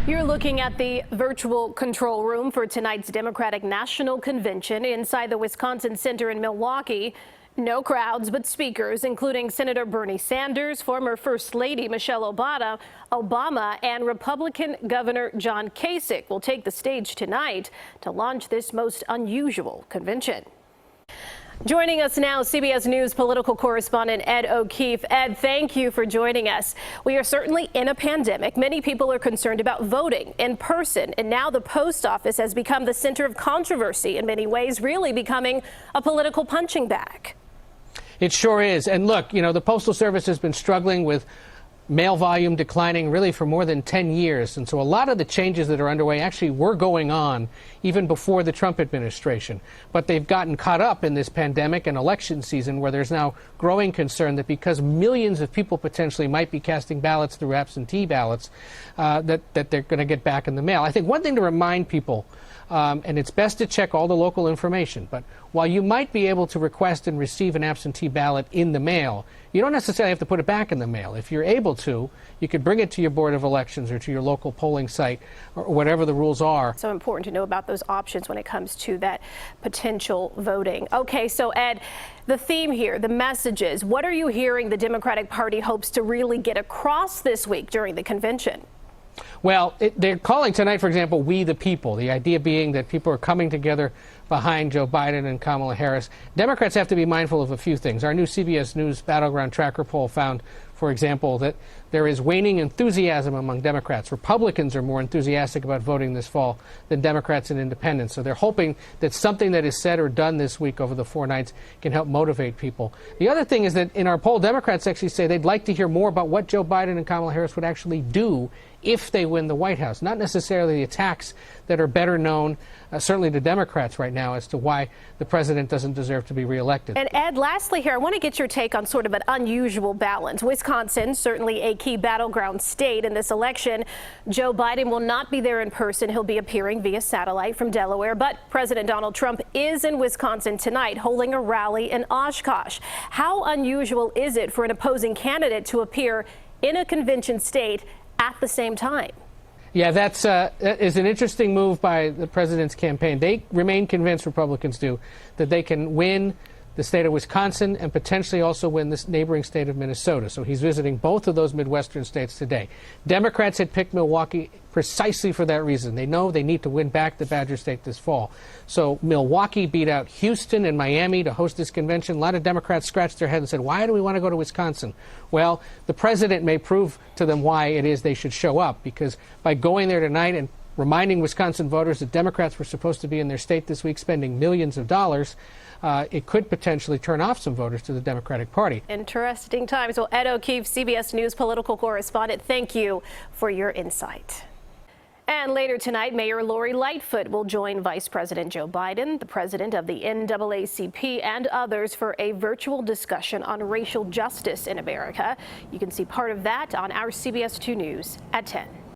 You're looking at the virtual control room for tonight's Democratic National Convention inside the Wisconsin Center in Milwaukee. No crowds, but speakers, including Senator Bernie Sanders, former First Lady Michelle Obama, and Republican Governor John Kasich will take the stage tonight to launch this most unusual convention. Joining us now, CBS News political correspondent Ed O'Keefe. Ed, thank you for joining us. We are certainly in a pandemic. Many people are concerned about voting in person, and now the post office has become the center of controversy in many ways, really becoming a political punching bag. It sure is. And look, the Postal Service has been struggling with mail volume declining really for more than 10 years. And so a lot of the changes that are underway actually were going on even before the Trump administration. But they've gotten caught up in this pandemic and election season where there's now growing concern that because millions of people potentially might be casting ballots through absentee ballots, that they're going to get back in the mail. I think one thing to remind people, and it's best to check all the local information, but while you might be able to request and receive an absentee ballot in the mail, you don't necessarily have to put it back in the mail. If you're able to, you could bring it to your Board of Elections or to your local polling site or whatever the rules are. So important to know about those options when it comes to that potential voting. Okay, so Ed, the theme here, the messages, what are you hearing the Democratic Party hopes to really get across this week during the convention? Well, they're calling tonight, for example, We the People, the idea being that people are coming together behind Joe Biden and Kamala Harris. Democrats have to be mindful of a few things. Our new CBS News Battleground Tracker poll found, for example, that there is waning enthusiasm among Democrats. Republicans are more enthusiastic about voting this fall than Democrats and independents. So they're hoping that something that is said or done this week over the 4 nights can help motivate people. The other thing is that in our poll, Democrats actually say they'd like to hear more about what Joe Biden and Kamala Harris would actually do if they win the White House, not necessarily the attacks that are better known, certainly to Democrats right now, as to why the president doesn't deserve to be reelected. And Ed, lastly here, I want to get your take on sort of an unusual balance. Wisconsin, certainly a key battleground state in this election. Joe Biden will not be there in person. He'll be appearing via satellite from Delaware. But President Donald Trump is in Wisconsin tonight holding a rally in Oshkosh. How unusual is it for an opposing candidate to appear in a convention state at the same time? Yeah, that is an interesting move by the president's campaign. They remain convinced, Republicans do, that they can win the state of Wisconsin and potentially also win this neighboring state of Minnesota. So he's visiting both of those Midwestern states today. Democrats had picked Milwaukee precisely for that reason. They know they need to win back the Badger State this fall. So Milwaukee beat out Houston and Miami to host this convention. A lot of Democrats scratched their head and said, why do we want to go to Wisconsin? Well, the president may prove to them why it is they should show up, because by going there tonight and reminding Wisconsin voters that Democrats were supposed to be in their state this week spending millions of dollars, it could potentially turn off some voters to the Democratic Party. Interesting times. Well, Ed O'Keefe, CBS News political correspondent, thank you for your insight. And later tonight, Mayor Lori Lightfoot will join Vice President Joe Biden, the president of the NAACP, and others for a virtual discussion on racial justice in America. You can see part of that on our CBS 2 News at 10.